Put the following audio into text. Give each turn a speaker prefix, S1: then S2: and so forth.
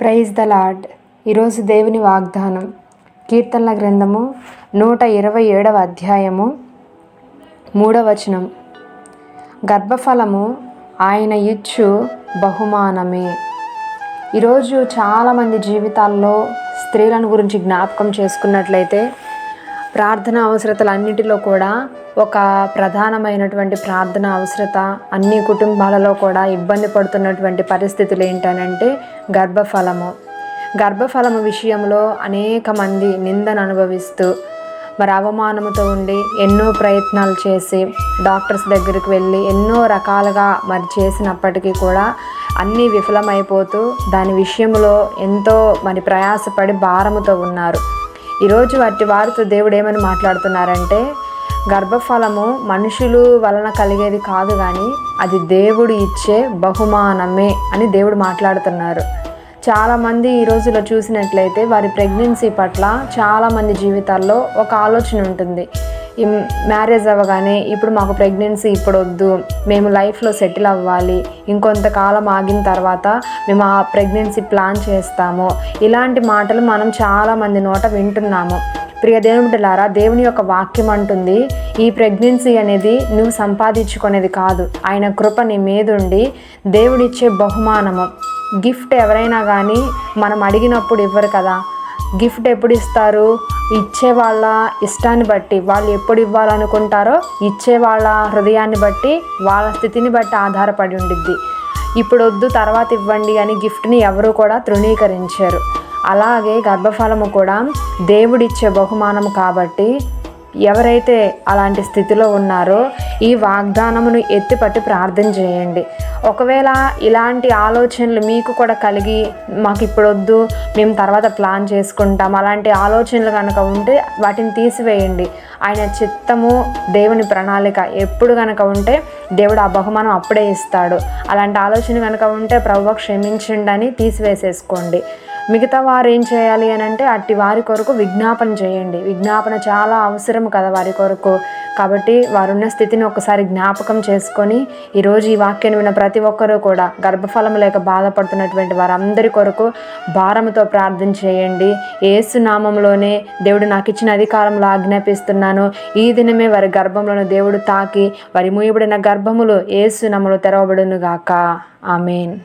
S1: Praise the lord. ఈరోజు దేవుని వాగ్దానం కీర్తనల గ్రంథము 127వ అధ్యాయము 3వ వచనం. గర్భఫలము ఆయన ఇచ్చు బహుమానమే. ఈరోజు చాలామంది జీవితాల్లో స్త్రీలను గురించి జ్ఞాపకం చేసుకున్నట్లయితే ప్రార్థన అవసరతలన్నిటిలో కూడా ఒక ప్రధానమైనటువంటి ప్రార్థన అవసరత అన్ని కుటుంబాలలో కూడా ఇబ్బంది పడుతున్నటువంటి పరిస్థితులు ఏంటనంటే గర్భఫలము విషయంలో అనేక మంది నిందను అనుభవిస్తూ మరి అవమానముతో ఉండి ఎన్నో ప్రయత్నాలు చేసి డాక్టర్స్ దగ్గరికి వెళ్ళి ఎన్నో రకాలుగా మరి చేసినప్పటికీ కూడా అన్నీ విఫలమైపోతూ దాని విషయంలో ఎంతో మరి ప్రయాసపడి భారముతో ఉన్నారు. ఈరోజు వారితో దేవుడు ఏమని మాట్లాడుతున్నారంటే, గర్భఫలము మనుషులు వలన కలిగేది కాదు, కానీ అది దేవుడు ఇచ్చే బహుమానమే అని దేవుడు మాట్లాడుతున్నారు. చాలామంది ఈ రోజులో చూసినట్లయితే వారి ప్రెగ్నెన్సీ పట్ల చాలామంది జీవితాల్లో ఒక ఆలోచన ఉంటుంది. ఈ మ్యారేజ్ అవ్వగానే ఇప్పుడు మాకు ప్రెగ్నెన్సీ ఇప్పుడు వద్దు, మేము లైఫ్లో సెటిల్ అవ్వాలి, ఇంకొంతకాలం ఆగిన తర్వాత మేము ఆ ప్రెగ్నెన్సీ ప్లాన్ చేస్తాము. ఇలాంటి మాటలు మనం చాలామంది నోట వింటున్నాము. ప్రియ దేవుని బిడ్డలారా, దేవుని యొక్క వాక్యం అంటుంది, ఈ ప్రెగ్నెన్సీ అనేది నువ్వు సంపాదించుకునేది కాదు, ఆయన కృప నీ మీదుండి దేవుడిచ్చే బహుమానము. గిఫ్ట్ ఎవరైనా కానీ మనం అడిగినప్పుడు ఇవ్వరు కదా. గిఫ్ట్ ఎప్పుడు ఇస్తారు? ఇచ్చే వాళ్ళ ఇష్టాన్ని బట్టి, వాళ్ళు ఎప్పుడు ఇవ్వాలనుకుంటారో ఇచ్చే వాళ్ళ హృదయాన్ని బట్టి, వాళ్ళ స్థితిని బట్టి ఆధారపడి ఉండిద్ది. ఇప్పుడు వద్దు తర్వాత ఇవ్వండి అని గిఫ్ట్ని ఎవరు కూడా తృణీకరించారు. అలాగే గర్భఫలము కూడా దేవుడిచ్చే బహుమానము కాబట్టి ఎవరైతే అలాంటి స్థితిలో ఉన్నారో ఈ వాగ్దానమును ఎత్తిపట్టి ప్రార్థన చేయండి. ఒకవేళ ఇలాంటి ఆలోచనలు మీకు కూడా కలిగి మాకు ఇప్పుడు వద్దు, మేము తర్వాత ప్లాన్ చేసుకుంటాం, అలాంటి ఆలోచనలు కనుక ఉంటే వాటిని తీసివేయండి. ఆయన చిత్తము, దేవుని ప్రణాళిక ఎప్పుడు కనుక ఉంటే దేవుడు ఆ బహుమానం అప్పుడే ఇస్తాడు. అలాంటి ఆలోచన కనుక ఉంటే ప్రభువా క్షమించండి అని తీసివేసేసుకోండి. మిగతా వారు ఏం చేయాలి అని అంటే అట్టి వారి కొరకు విజ్ఞాపన చేయండి. విజ్ఞాపన చాలా అవసరం కదా వారి కొరకు. కాబట్టి వారున్న స్థితిని ఒకసారి జ్ఞాపకం చేసుకొని ఈరోజు ఈ వాక్యాన్ని విన్న ప్రతి ఒక్కరూ కూడా గర్భఫలం లేక బాధపడుతున్నటువంటి వారందరి కొరకు భారముతో ప్రార్థన చేయండి. యేసు నామములోనే దేవుడు నాకు ఇచ్చిన అధికారంలో ఆజ్ఞాపిస్తున్నాను. ఈ దినమే వారి గర్భంలోని దేవుడు తాకి వారి మూయబడిన గర్భములు యేసు నామములో తెరవబడును గాక. ఆమేన్.